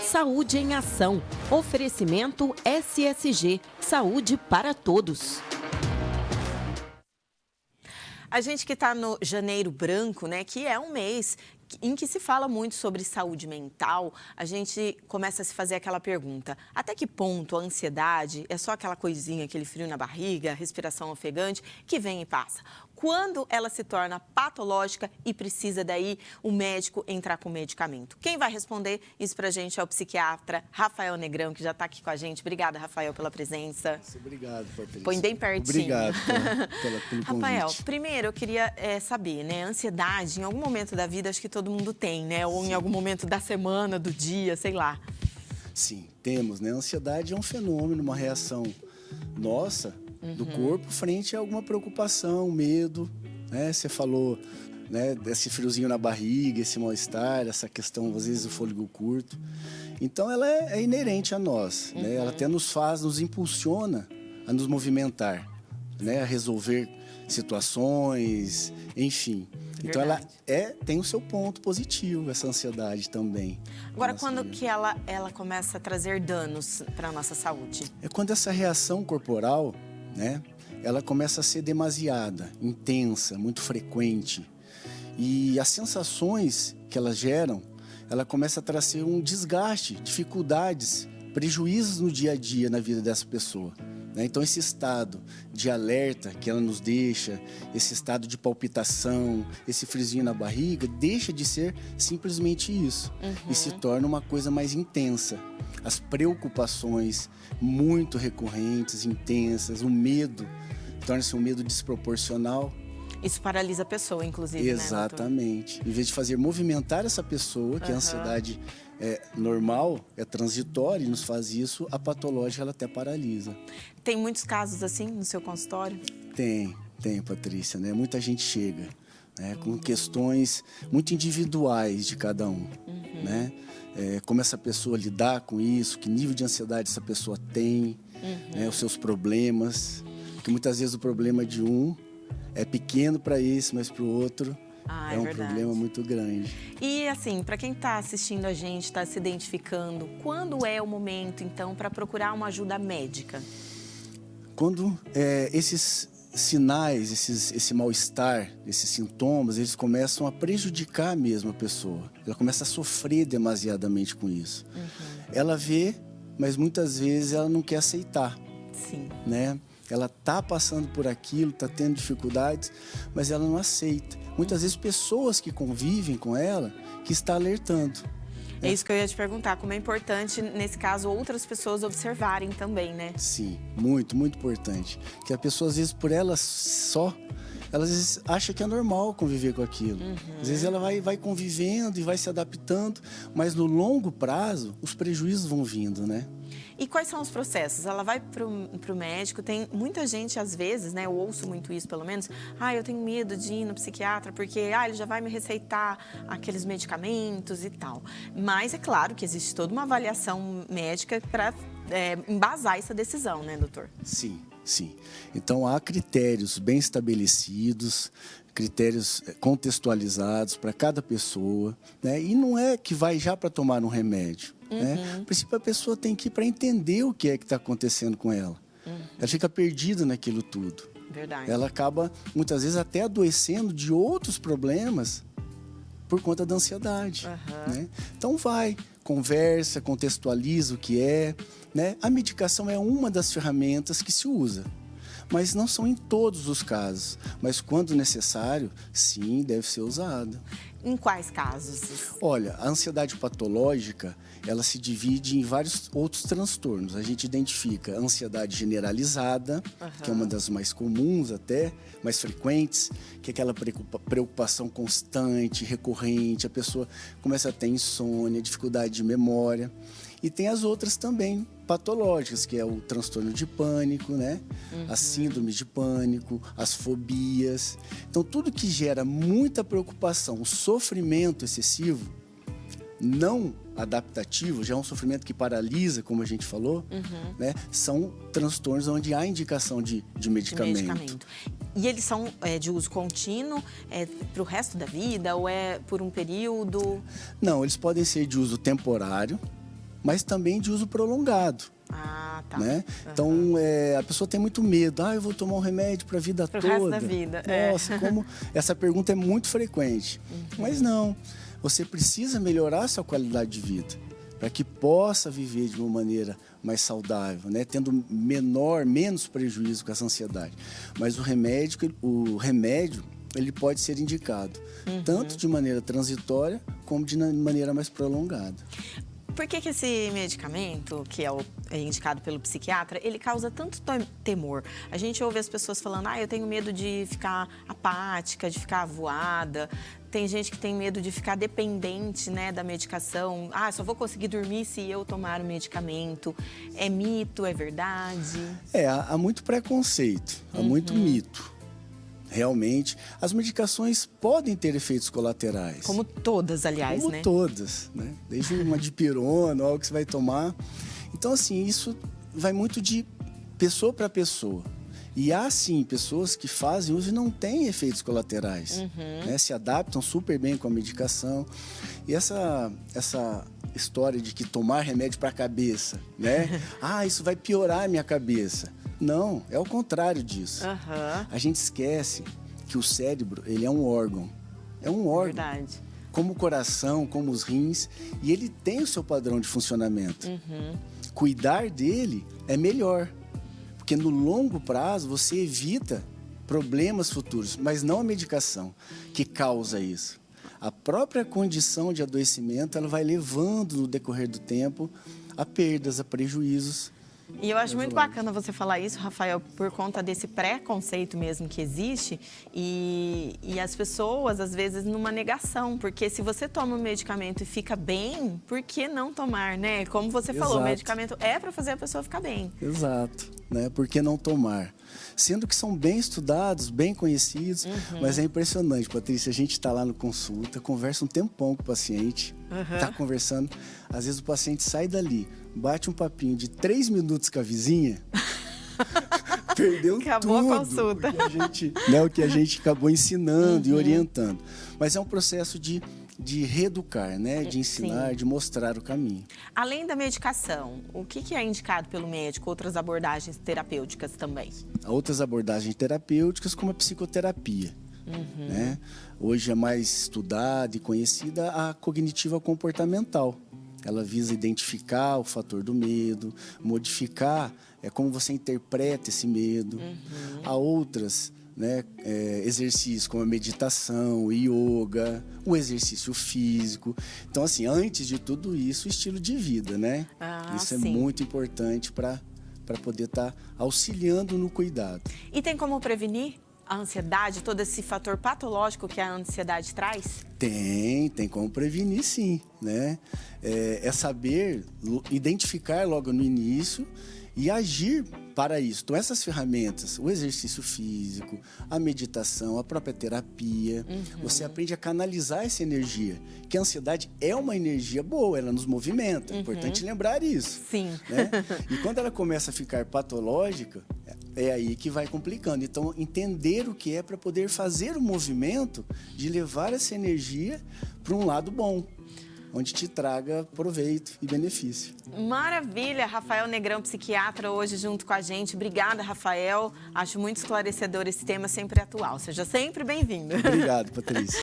Saúde em Ação. Oferecimento SSG. Saúde para todos. A gente que está no Janeiro Branco, né, que é um mês em que se fala muito sobre saúde mental, a gente começa a se fazer aquela pergunta: até que ponto a ansiedade é só aquela coisinha, aquele frio na barriga, respiração ofegante, que vem e passa? Quando ela se torna patológica e precisa daí o médico entrar com medicamento? Quem vai responder isso pra gente é o psiquiatra Rafael Negrão, que já está aqui com a gente. Obrigada, Rafael, pela presença. Obrigado, Patrícia. Põe bem pertinho. Obrigado pelo convite. Rafael, primeiro eu queria saber, né, ansiedade, em algum momento da vida, acho que todo mundo tem, né? Ou em algum momento da semana, do dia, sei lá. Sim, temos, né? A ansiedade é um fenômeno, uma reação nossa, do corpo, frente a alguma preocupação, medo, né? Você falou, né, desse friozinho na barriga, esse mal-estar, essa questão, às vezes, do fôlego curto. Então, ela é inerente a nós, né? Ela até nos impulsiona a nos movimentar, né? A resolver situações, enfim. Então, ela tem o seu ponto positivo, essa ansiedade também. Agora, quando que ela começa a trazer danos para a nossa saúde? É quando essa reação corporal, né, ela começa a ser demasiada, intensa, muito frequente. E as sensações que elas geram, ela começa a trazer um desgaste, dificuldades, prejuízos no dia a dia na vida dessa pessoa. Então, esse estado de alerta que ela nos deixa, esse estado de palpitação, esse friozinho na barriga, deixa de ser simplesmente isso e se torna uma coisa mais intensa. As preocupações muito recorrentes, intensas, o medo, torna-se um medo desproporcional. Isso paralisa a pessoa, inclusive, Exatamente. Em vez de fazer movimentar essa pessoa, que a ansiedade é normal, é transitória e nos faz isso, a patológica ela até paralisa. Tem muitos casos assim no seu consultório? Tem, Patrícia, né? Muita gente chega, né, com questões muito individuais de cada um, né? Como essa pessoa lidar com isso, que nível de ansiedade essa pessoa tem, né, os seus problemas, porque muitas vezes o problema de um é pequeno para esse, mas para o outro é um problema muito grande. E assim, para quem está assistindo a gente, está se identificando, quando é o momento, então, para procurar uma ajuda médica? Quando esses sinais, esse mal-estar, esses sintomas, eles começam a prejudicar mesmo a pessoa. Ela começa a sofrer demasiadamente com isso. Ela vê, mas muitas vezes ela não quer aceitar. Sim. Né? Ela está passando por aquilo, está tendo dificuldades, mas ela não aceita. Muitas vezes pessoas que convivem com ela que está alertando. É isso que eu ia te perguntar, como é importante, nesse caso, outras pessoas observarem também, né? Sim, muito, muito importante. Que a pessoa, às vezes, por ela só, ela às vezes acha que é normal conviver com aquilo. Às vezes ela vai convivendo e vai se adaptando, mas no longo prazo, os prejuízos vão vindo, né? E quais são os processos? Ela vai para o médico, tem muita gente, às vezes, né? Eu ouço muito isso, pelo menos. Eu tenho medo de ir no psiquiatra porque ele já vai me receitar aqueles medicamentos e tal. Mas é claro que existe toda uma avaliação médica para embasar essa decisão, né, doutor? Sim, sim. Então, há critérios bem estabelecidos, critérios contextualizados para cada pessoa, né? E não é que vai já para tomar um remédio. Né? A princípio, a pessoa tem que ir para entender o que é que está acontecendo com ela. Ela fica perdida naquilo tudo. Verdade. Ela acaba, muitas vezes, até adoecendo de outros problemas por conta da ansiedade. Né? Então, conversa, contextualiza o que é. Né? A medicação é uma das ferramentas que se usa. Mas não são em todos os casos. Mas quando necessário, sim, deve ser usada. Em quais casos? Olha, a ansiedade patológica, ela se divide em vários outros transtornos. A gente identifica a ansiedade generalizada, que é uma das mais comuns até, mais frequentes, que é aquela preocupação constante, recorrente, a pessoa começa a ter insônia, dificuldade de memória. E tem as outras também patológicas, que é o transtorno de pânico, né? A síndrome de pânico, as fobias. Então, tudo que gera muita preocupação, sofrimento excessivo, não adaptativo, já é um sofrimento que paralisa, como a gente falou, né? São transtornos onde há indicação de medicamento. E eles são de uso contínuo, para o resto da vida ou é por um período? Não, eles podem ser de uso temporário, mas também de uso prolongado. Ah, tá. Né? Então, a pessoa tem muito medo. Eu vou tomar um remédio para a vida toda. Para o resto da vida. Nossa, como essa pergunta é muito frequente. Mas não, você precisa melhorar a sua qualidade de vida para que possa viver de uma maneira mais saudável, né? Tendo menos prejuízo com essa ansiedade. Mas o remédio ele pode ser indicado tanto de maneira transitória como de maneira mais prolongada. Por que esse medicamento, que é indicado pelo psiquiatra, ele causa tanto temor? A gente ouve as pessoas falando, eu tenho medo de ficar apática, de ficar avoada. Tem gente que tem medo de ficar dependente, né, da medicação. Só vou conseguir dormir se eu tomar o medicamento. É mito, é verdade? Há muito preconceito, há muito mito. Realmente, as medicações podem ter efeitos colaterais. Como todas, aliás, né? Como todas, né? Desde uma dipirona, algo que você vai tomar. Então, assim, isso vai muito de pessoa para pessoa. E há, sim, pessoas que fazem uso e não têm efeitos colaterais. Né? Se adaptam super bem com a medicação. E essa história de que tomar remédio para a cabeça, né? Isso vai piorar a minha cabeça. Não, é o contrário disso. A gente esquece que o cérebro, ele é um órgão. É um órgão. Verdade. Como o coração, como os rins. E ele tem o seu padrão de funcionamento. Cuidar dele é melhor. Porque no longo prazo você evita problemas futuros, mas não a medicação que causa isso. A própria condição de adoecimento, ela vai levando no decorrer do tempo a perdas, a prejuízos. E eu acho muito bacana você falar isso, Rafael, por conta desse preconceito mesmo que existe e as pessoas, às vezes, numa negação. Porque se você toma um medicamento e fica bem, por que não tomar, né? Como você falou, o medicamento é para fazer a pessoa ficar bem. Exato, né? Por que não tomar? Sendo que são bem estudados, bem conhecidos, mas é impressionante, Patrícia, a gente está lá no consulta, conversa um tempão com o paciente, está conversando, às vezes o paciente sai dali, bate um papinho de 3 minutos com a vizinha, perdeu acabou tudo. A consulta. O que a gente acabou ensinando e orientando. Mas é um processo de reeducar, né? De ensinar, de mostrar o caminho. Além da medicação, o que é indicado pelo médico? Outras abordagens terapêuticas também? Há outras abordagens terapêuticas, como a psicoterapia. Né? Hoje é mais estudada e conhecida a cognitiva comportamental. Ela visa identificar o fator do medo, modificar como você interpreta esse medo. Há outras, né, exercícios como a meditação, o yoga, o exercício físico. Então, assim, antes de tudo isso, o estilo de vida, né? Isso é muito importante para poder estar auxiliando no cuidado. E tem como prevenir a ansiedade, todo esse fator patológico que a ansiedade traz? Tem como prevenir, sim, né? É saber identificar logo no início e agir para isso. Então, essas ferramentas, o exercício físico, a meditação, a própria terapia, você aprende a canalizar essa energia, que a ansiedade é uma energia boa, ela nos movimenta, é importante lembrar isso. Sim. Né? E quando ela começa a ficar patológica, é aí que vai complicando. Então, entender o que é para poder fazer o movimento de levar essa energia para um lado bom, onde te traga proveito e benefício. Maravilha! Rafael Negrão, psiquiatra, hoje junto com a gente. Obrigada, Rafael. Acho muito esclarecedor esse tema, sempre atual. Seja sempre bem-vindo. Obrigado, Patrícia.